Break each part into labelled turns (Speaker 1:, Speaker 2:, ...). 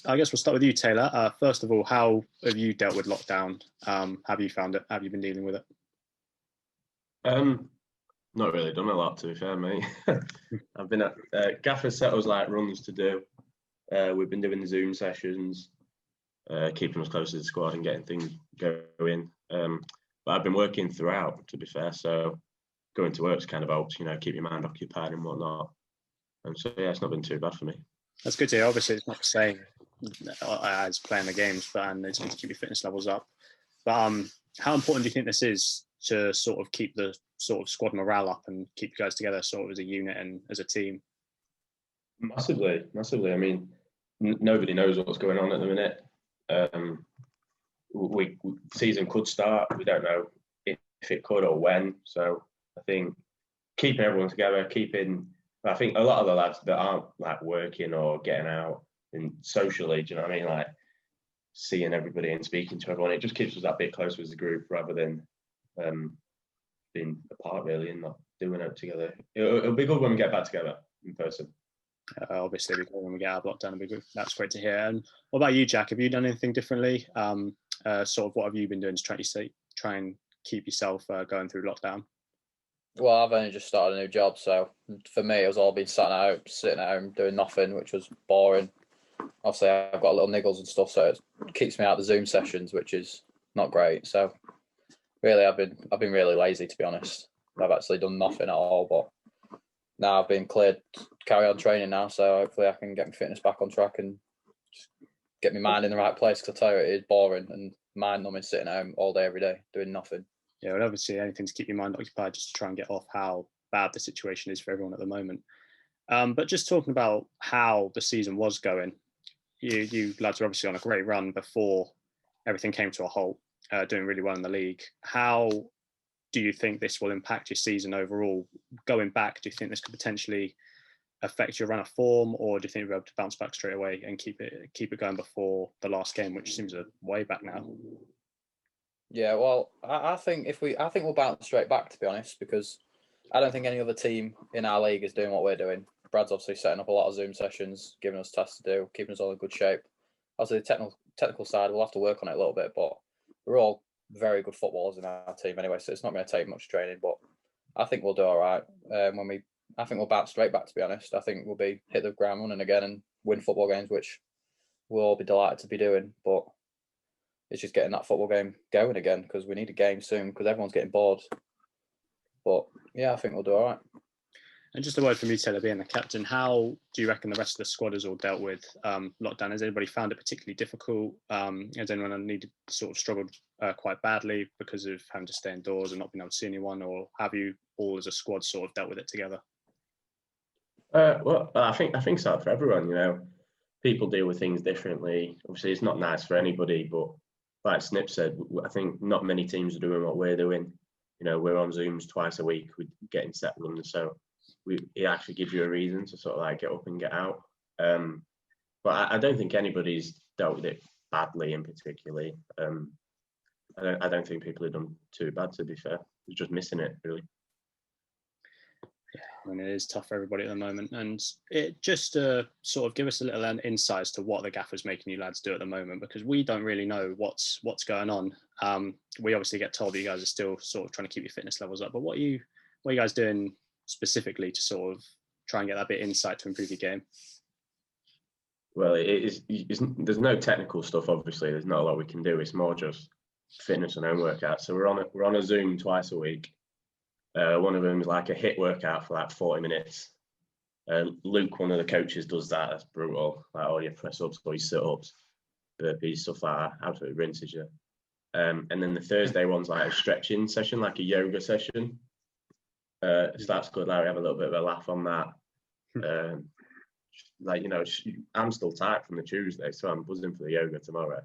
Speaker 1: I guess we'll start with you, Taylor. First of all, how have you dealt with lockdown? Have you found it? Have you been dealing with it?
Speaker 2: Um, Not really done a lot, to be fair, mate. I've been at Gaffer set us like runs to do. We've been doing the Zoom sessions, keeping us close to the squad and getting things going. But I've been working throughout, to be fair. So going to work's kind of helps, keep your mind occupied and whatnot. And so yeah, it's not been too bad for me.
Speaker 1: That's good to hear. Obviously, it's not the same as playing the games, but it's good to keep your fitness levels up. But how important do you think this is to sort of keep the sort of squad morale up and keep you guys together sort of as a unit and as a team?
Speaker 2: Massively, massively. I mean, nobody knows what's going on at the minute. Season could start. We don't know if it could or when. So I think keeping everyone together, I think a lot of the lads that aren't like working or getting out and socially, do you know what I mean? Like seeing everybody and speaking to everyone, it just keeps us that bit closer as a group rather than being apart really and not doing it together. It'll be good when we get back together in person.
Speaker 1: Obviously, when we get out of lockdown, that's great to hear. And what about you, Jack? Have you done anything differently? Sort of what have you been doing to try and keep yourself going through lockdown?
Speaker 3: Well, I've only just started a new job, so for me, it was all been sitting at home doing nothing, which was boring. Obviously, I've got little niggles and stuff, so it keeps me out of the Zoom sessions, which is not great. So, really, I've been really lazy, to be honest. I've actually done nothing at all, but now I've been cleared to carry on training now, so hopefully I can get my fitness back on track and just get my mind in the right place, because I tell you, it is boring and mind-numbing sitting at home all day, every day, doing nothing.
Speaker 1: Yeah, well, obviously anything to keep your mind occupied, just to try and get off how bad the situation is for everyone at the moment. But just talking about how the season was going, you lads were obviously on a great run before everything came to a halt, doing really well in the league. How do you think this will impact your season overall? Going back, do you think this could potentially affect your run of form, or do you think you'll be able to bounce back straight away and keep it going before the last game, which seems a way back now?
Speaker 3: Yeah, well, I think we'll bounce straight back, to be honest, because I don't think any other team in our league is doing what we're doing. Brad's obviously setting up a lot of Zoom sessions, giving us tasks to do, keeping us all in good shape. Obviously, the technical side, we'll have to work on it a little bit, but we're all very good footballers in our team anyway, so it's not going to take much training. But I think we'll do all right. I think we'll bounce straight back, to be honest. I think we'll hit the ground running again and win football games, which we'll all be delighted to be doing. But it's just getting that football game going again, because we need a game soon, because everyone's getting bored. But yeah, I think we'll do all right.
Speaker 1: And just a word from you, Taylor, being the captain, how do you reckon the rest of the squad has all dealt with lockdown? Has anybody found it particularly difficult? Has anyone sort of struggled quite badly because of having to stay indoors and not being able to see anyone? Or have you all as a squad sort of dealt with it together?
Speaker 2: Well, I think so for everyone, people deal with things differently. Obviously, it's not nice for anybody, but like Snip said, I think not many teams are doing what we're doing. We're on Zooms twice a week. We're getting set runs, so it actually gives you a reason to sort of like get up and get out. But I don't think anybody's dealt with it badly in particularly. I don't think people have done too bad, to be fair. It's just missing it, really.
Speaker 1: Yeah, I mean, it is tough for everybody at the moment. And it just sort of give us a little insight as to what the gaffer's making you lads do at the moment, because we don't really know what's going on. We obviously get told that you guys are still sort of trying to keep your fitness levels up, but what are you guys doing specifically to sort of try and get that bit of insight to improve your game?
Speaker 2: Well, there's no technical stuff, obviously. There's not a lot we can do. It's more just fitness and home workouts. So we're on a Zoom twice a week. One of them is like a HIIT workout for like 40 minutes. Luke, one of the coaches, does that. That's brutal. Like all your press ups, all your sit ups, burpees, stuff like that. Absolutely rinses you. And then the Thursday one's like a stretching session, like a yoga session. So that's good. Like we have a little bit of a laugh on that. I'm still tight from the Tuesday, so I'm buzzing for the yoga tomorrow.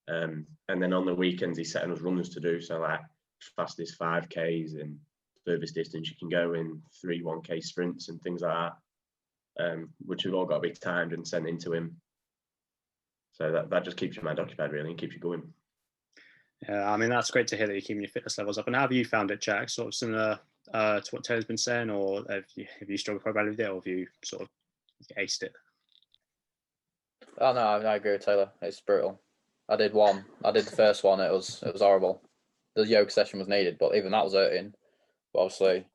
Speaker 2: And then on the weekends, he's setting us runners to do. So like fastest 5Ks and furthest distance you can go in 3 1K sprints and things like that, which have all got to be timed and sent into him. So that just keeps your mind occupied, really, and keeps you going.
Speaker 1: Yeah, I mean, that's great to hear that you're keeping your fitness levels up. And how have you found it, Jack? Sort of similar to what Taylor's been saying, or have you struggled quite badly with it, or have you sort of aced it?
Speaker 3: Oh no, I agree with Taylor. It's brutal. I did the first one. It was horrible. The yoga session was needed, but even that was hurting. But obviously,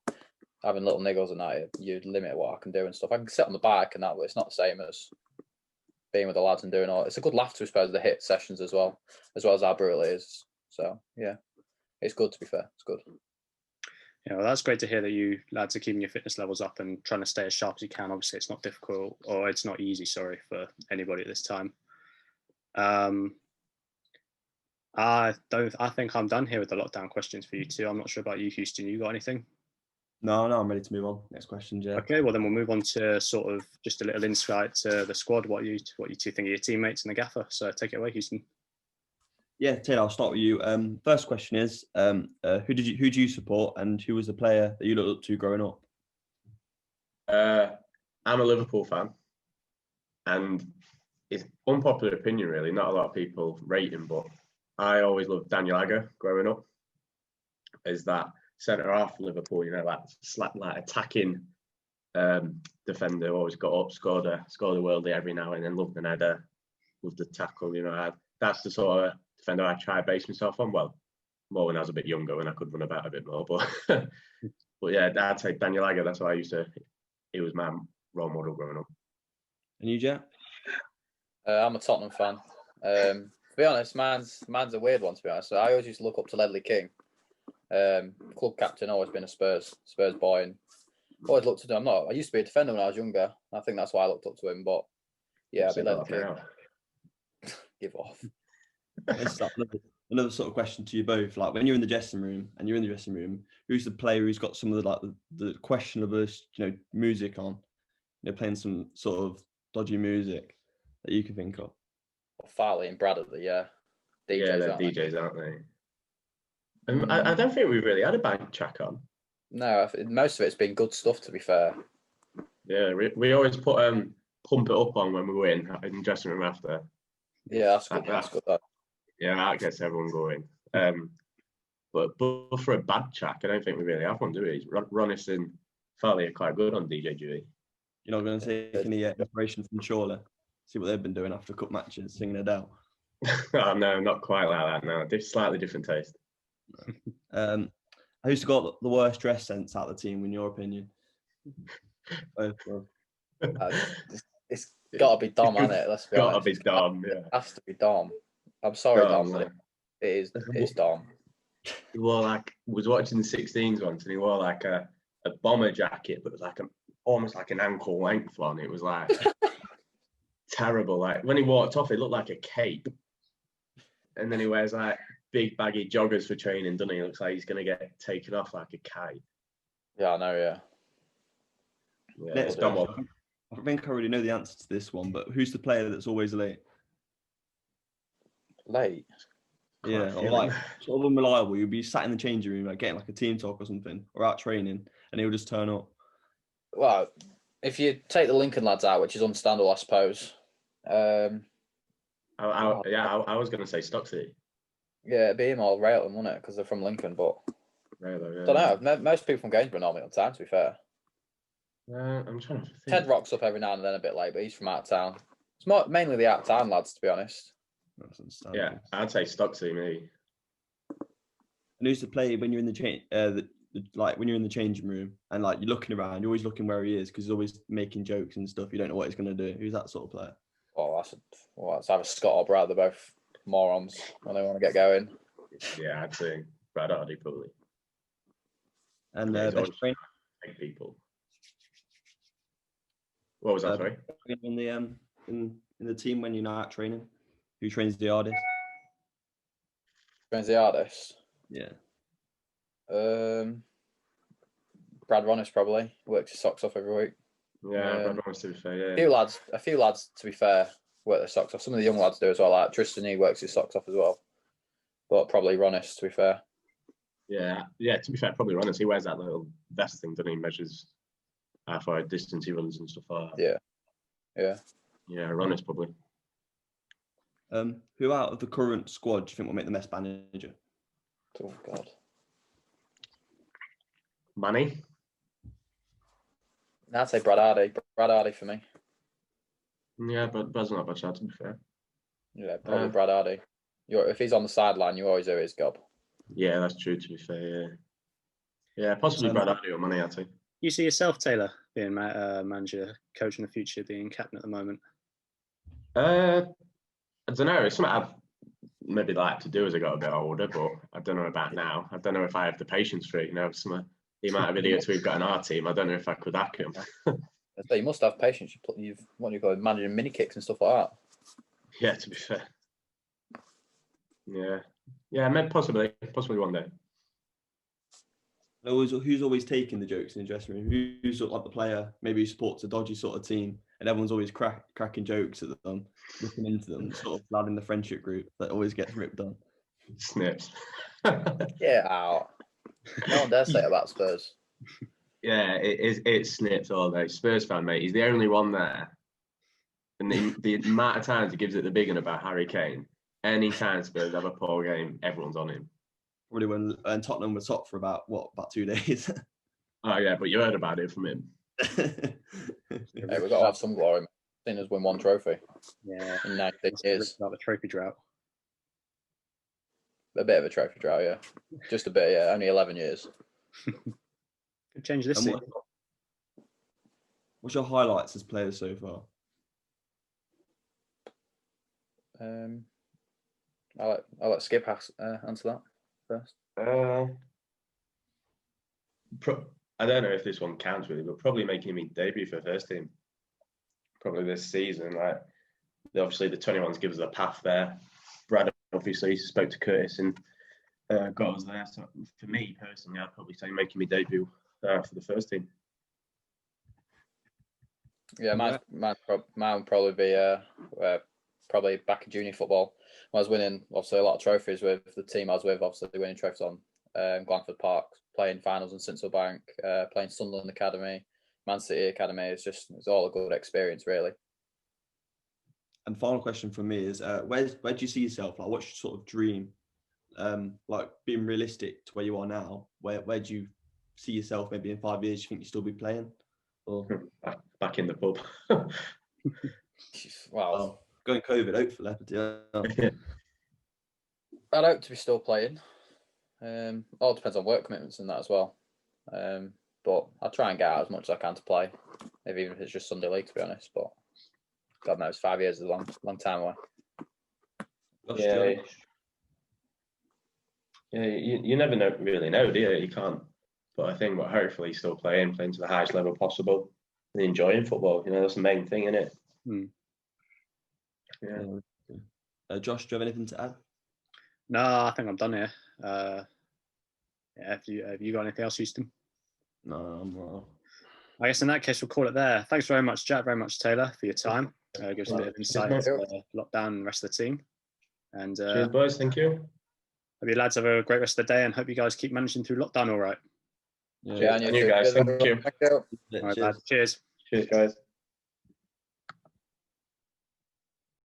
Speaker 3: having little niggles and that, you limit what I can do and stuff. I can sit on the bike and that, but it's not the same as being with the lads and doing all. It's a good laugh to, I suppose, the hit sessions as well as how brutal it is. So yeah, it's good, to be fair. It's good.
Speaker 1: Yeah, well, that's great to hear that you lads are keeping your fitness levels up and trying to stay as sharp as you can. Obviously, it's not difficult, or it's not easy, sorry, for anybody at this time. I think I'm done here with the lockdown questions for you two. I'm not sure about you, Houston. You got anything?
Speaker 4: No, I'm ready to move on. Next question, Jay.
Speaker 1: Okay, well then we'll move on to sort of just a little insight to the squad. What you two think of your teammates and the gaffer. So take it away, Houston.
Speaker 4: Yeah, Taylor, I'll start with you. First question is, who do you support, and who was the player that you looked up to growing up?
Speaker 2: I'm a Liverpool fan, and it's unpopular opinion, really. Not a lot of people rate him, but I always loved Daniel Agger growing up. Is that centre half Liverpool? You know, like attacking defender. Always got up, scored a worldie every now and then. Loved an header, loved the tackle. You know, that's the sort of defender I try to base myself on. Well, more when I was a bit younger, when I could run about a bit more. But but yeah, I'd say Daniel Agger. That's what I used to. He was my role model growing up.
Speaker 4: And you, Jay?
Speaker 3: I'm a Tottenham fan. To be honest, mine's a weird one. To be honest, so I always used to look up to Ledley King, club captain. Always been a Spurs boy, and always looked to him. I used to be a defender when I was younger. I think that's why I looked up to him. But yeah, I'd be Ledley King. Give off.
Speaker 4: It's like another sort of question to you both. Like when you're in the dressing room, who's the player who's got some of the questionable, music on? Playing some sort of dodgy music that you can think of.
Speaker 3: Farley and Bradley, yeah. DJs,
Speaker 2: yeah, they're DJs, aren't they? I don't think we really had a bad track on.
Speaker 3: No, most of it's been good stuff, to be fair.
Speaker 2: Yeah, we always put Pump It Up on when we win in the dressing room after.
Speaker 3: Yeah, that's good. That's good.
Speaker 2: Yeah, that gets everyone going. But for a bad track, I don't think we really have one, do we? Ronis and Farley are quite good on DJ duty.
Speaker 4: You're not going to take any inspiration from Shawley? See what they've been doing after cup matches, singing Adele?
Speaker 2: Oh, no, not quite like that. No, slightly different taste.
Speaker 4: Who's got the worst dress sense out of the team, in your opinion?
Speaker 3: It's got to be Dom, hasn't it? Let's be honest.
Speaker 2: Got to be Dom, yeah.
Speaker 3: It has to be Dom. I'm sorry, Dom, but it's Dom.
Speaker 2: He wore was watching the 16s once, and he wore a bomber jacket, but it was almost like an ankle length one. It was terrible. Like when he walked off, it looked like a cape. And then he wears big baggy joggers for training, doesn't he? Looks like he's gonna get taken off like a kite.
Speaker 3: Yeah, I know. Yeah.
Speaker 4: Next question. I think I already know the answer to this one, but who's the player that's always late?
Speaker 3: Late.
Speaker 4: Yeah, or sort of unreliable. You'll be sat in the changing room, getting a team talk or something, or out training, and he'll just turn up.
Speaker 3: Well, if you take the Lincoln lads out, which is understandable, I suppose.
Speaker 2: I was going to say Stocksy.
Speaker 3: Yeah, it'd be him or Railton, wouldn't it? Because they're from Lincoln, but
Speaker 2: Railton, yeah.
Speaker 3: Don't know. Most people from Gainsborough normally on time, to be fair.
Speaker 2: I'm trying to think.
Speaker 3: Ted rocks up every now and then a bit late, but he's from out of town. It's mainly the out of town lads, to be honest.
Speaker 2: Yeah, I'd say Stocksy, maybe.
Speaker 4: And who's to play when you're in the when you're in the changing room and you're looking around, you're always looking where he is because he's always making jokes and stuff. You don't know what he's going to do. Who's that sort of player?
Speaker 3: That's either Scott or Brad. They're both morons when they want to get going.
Speaker 2: Yeah, I'd say Brad Hardy probably.
Speaker 4: And best trainer?
Speaker 2: People. What was that? Sorry.
Speaker 4: In the team when you're not out training, who trains the hardest?
Speaker 3: Trains the hardest.
Speaker 4: Yeah.
Speaker 3: Brad Ronis probably works his socks off every week.
Speaker 2: Yeah, Brad Ronis, to be fair. Yeah.
Speaker 3: A few lads, to be fair, work their socks off. Some of the young lads do as well. Like Tristan, he works his socks off as well. But probably Ronis, to be fair.
Speaker 2: Yeah. To be fair, probably Ronis. He wears that little vest thing, doesn't he? Measures how far distance he runs and stuff like that.
Speaker 3: Yeah.
Speaker 2: Yeah, Ronis probably.
Speaker 4: Who out of the current squad do you think will make the best manager?
Speaker 3: Oh God.
Speaker 2: Manny?
Speaker 3: I'd say Brad Hardy. Brad Hardy for me.
Speaker 2: Yeah, but Brad's not a bad shout, to be fair.
Speaker 3: Yeah, probably Brad Hardy. If he's on the sideline, you always hear his gob.
Speaker 2: Yeah, that's true, to be fair, yeah. Possibly Brad Hardy or Money, I'd say.
Speaker 1: You see yourself, Taylor, being manager, coach in the future, being captain at the moment?
Speaker 2: I don't know. It's something I've maybe like to do as I got a bit older, but I don't know about now. I don't know if I have the patience for it. Some of the amount of idiots we've got in our team, I don't know if I could hack them.
Speaker 3: So you must have patience. You've what do you call it, managing mini kicks and stuff like that.
Speaker 2: Yeah, to be fair. Yeah, maybe possibly one day.
Speaker 4: Who's always taking the jokes in the dressing room? Who's sort of like the player, maybe who supports a dodgy sort of team, and everyone's always cracking jokes at them, looking into them, sort of lad in the friendship group that always gets ripped on.
Speaker 2: Snips.
Speaker 3: Yeah, out. No one dare say it about Spurs.
Speaker 2: Yeah, it's Snips all day. Spurs fan, mate. He's the only one there. And the amount of times he gives it the big one about Harry Kane, any time Spurs have a poor game, everyone's on him.
Speaker 4: Probably when Tottenham were top for about 2 days.
Speaker 2: Oh yeah, but you heard about it from him.
Speaker 3: Hey, we've got to have some glory. Seen us win one trophy.
Speaker 1: Yeah,
Speaker 3: in 96 years.
Speaker 1: About the trophy drought.
Speaker 3: A bit of a trophy drought, yeah. Just a bit, yeah. Only 11 years.
Speaker 1: Could change this season.
Speaker 4: What's your highlights as players so far?
Speaker 3: I'll let Skip answer that first.
Speaker 2: I don't know if this one counts really, but probably making me debut for first team. Probably this season. Like, obviously the 21s give us a path there. Brad obviously spoke to Curtis and got us there. So for me personally, I'd probably say making me debut for the first team.
Speaker 3: Yeah, mine would probably be probably back in junior football. I was winning obviously a lot of trophies with the team I was with, obviously winning trophies on Glanford Park, playing finals in Sincil Bank, playing Sunderland Academy, Man City Academy. It's all a good experience, really.
Speaker 4: And final question for me is, where do you see yourself? Like, what's your sort of dream? Like, being realistic to where you are now, where do you see yourself maybe in 5 years? Do you think you'll still be playing? Or
Speaker 2: back in the pub?
Speaker 3: Well,
Speaker 4: going COVID, hopefully. Yeah.
Speaker 3: I'd hope to be still playing. All depends on work commitments and that as well. But I'll try and get out as much as I can to play, even if it's just Sunday league, to be honest. But God knows, 5 years is a long time away.
Speaker 2: Yeah, you never really know, do you? You can't. But I think, hopefully, still playing to the highest level possible, and enjoying football. That's the main thing, isn't it?
Speaker 4: Yeah. Josh, do you have anything to add?
Speaker 1: No, I think I'm done here. Have you got anything else, Houston?
Speaker 4: No, I'm not.
Speaker 1: I guess in that case, we'll call it there. Thanks very much, Jack. Very much, Taylor, for your time. Gives a bit of insight into lockdown and the rest of the team. And
Speaker 2: cheers, boys. Thank you.
Speaker 1: Hope you lads have a great rest of the day, and hope you guys keep managing through lockdown all right.
Speaker 3: Yeah,
Speaker 2: and you guys. Thank you.
Speaker 1: All right, cheers.
Speaker 2: Cheers, guys.